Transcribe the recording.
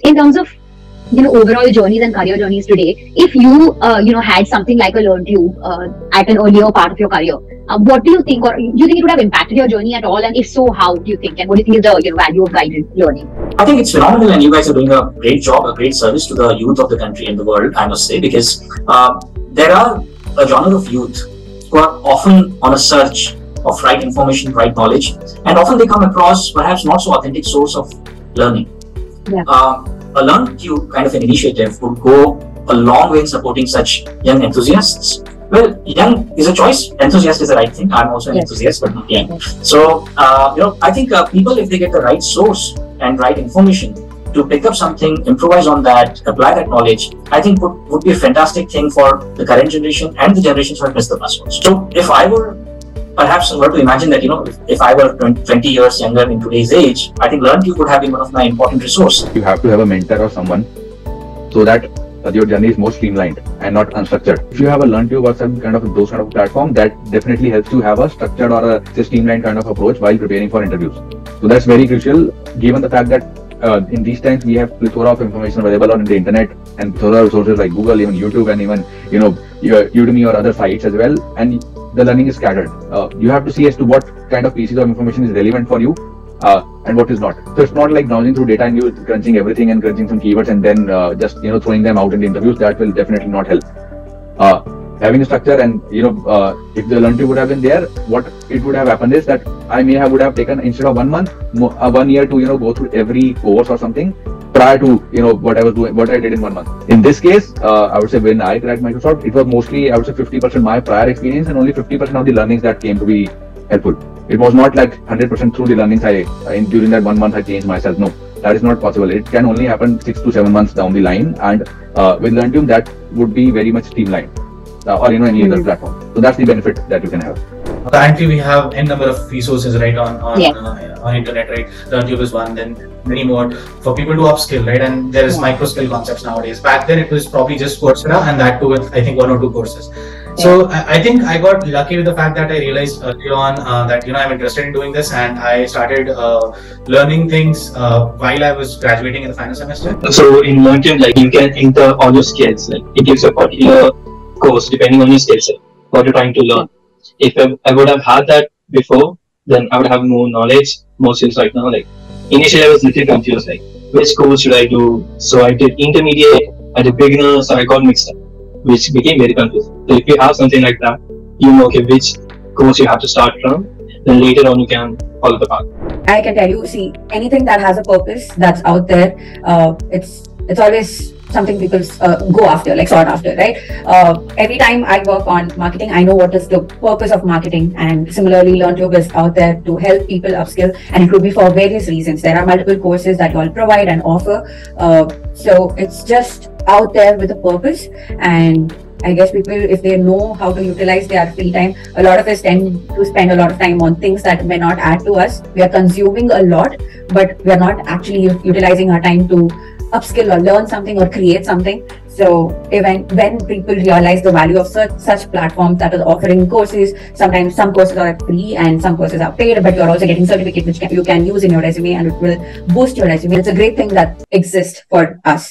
In terms of overall journeys and career journeys today, if you had something like a LearnTube at an earlier part of your career, what do you think, or do you think it would have impacted your journey at all? And if so, how do you think? And what do you think is the value of guided learning? I think it's phenomenal, and you guys are doing a great job, a great service to the youth of the country and the world, I must say, because there are a genre of youth who are often on a search of right information, right knowledge, and often they come across perhaps not so authentic source of learning. Yeah. A LearnTube kind of an initiative would go a long way in supporting such young enthusiasts. Well, young is a choice. Enthusiast is the right thing. I'm also an enthusiast, but not young. So, I think people, if they get the right source and right information to pick up something, improvise on that, apply that knowledge, I think would be a fantastic thing for the current generation and the generations who have missed the bus. So, if I were perhaps to imagine that, if I were 20 years younger in today's age, I think LearnTube would have been one of my important resources. You have to have a mentor or someone so that your journey is more streamlined and not unstructured. If you have a LearnTube or some kind of those kind of platform, that definitely helps you have a structured or a streamlined kind of approach while preparing for interviews. So that's very crucial, given the fact that in these times we have plethora of information available on the internet and plethora of resources like Google, even YouTube, and even Udemy or other sites as well. And the learning is scattered. You have to see as to what kind of pieces of information is relevant for you and what is not. So it's not like browsing through data and you crunching everything and crunching some keywords and then just throwing them out in the interviews. That will definitely not help. Having a structure, and if the LearnTube would have been there, what it would have happened is that I would have taken, instead of 1 month, 1 year to go through every course or something prior to what I was doing, what I did in 1 month. In this case, I would say when I cracked Microsoft, it was mostly, I would say, 50% my prior experience and only 50% of the learnings that came to be helpful. It was not like 100% through the learnings during that 1 month I changed myself. No, that is not possible. It can only happen 6 to 7 months down the line, and with LearnTube that would be very much streamlined, or any other platform. So that's the benefit that you can have. Currently, we have n number of resources on internet, right? LearnTube is one, then many more for people to upskill, right? And there is micro skill concepts nowadays. Back then, it was probably just Coursera, and that too with I think 1 or 2 courses. So I think I got lucky with the fact that I realized early on that I'm interested in doing this, and I started learning things while I was graduating in the final semester. So in LearnTube, like, you can enter all your skills. Like, it gives a particular course depending on your skill set, what you're trying to learn. If I would have had that before, then I would have more knowledge, more skills right now. Like, initially I was a little confused, like, which course should I do? So I did intermediate, I did beginner, so I got mixed up, which became very confusing. So if you have something like that, you know, okay, which course you have to start from, then later on you can follow the path. I can tell you, see, anything that has a purpose that's out there, it's always something people go after, like sought after, right? Every time I work on marketing, I know what is the purpose of marketing, and similarly LearnTube is out there to help people upskill, and it could be for various reasons. There are multiple courses that you all provide and offer, so it's just out there with a purpose. And I guess people, if they know how to utilize their free time, a lot of us tend to spend a lot of time on things that may not add to us. We are consuming a lot, but we are not actually utilizing our time to upskill or learn something or create something. So when people realize the value of such platforms that are offering courses, sometimes some courses are free and some courses are paid, but you're also getting certificates which you can use in your resume, and it will boost your resume. It's a great thing that exists for us.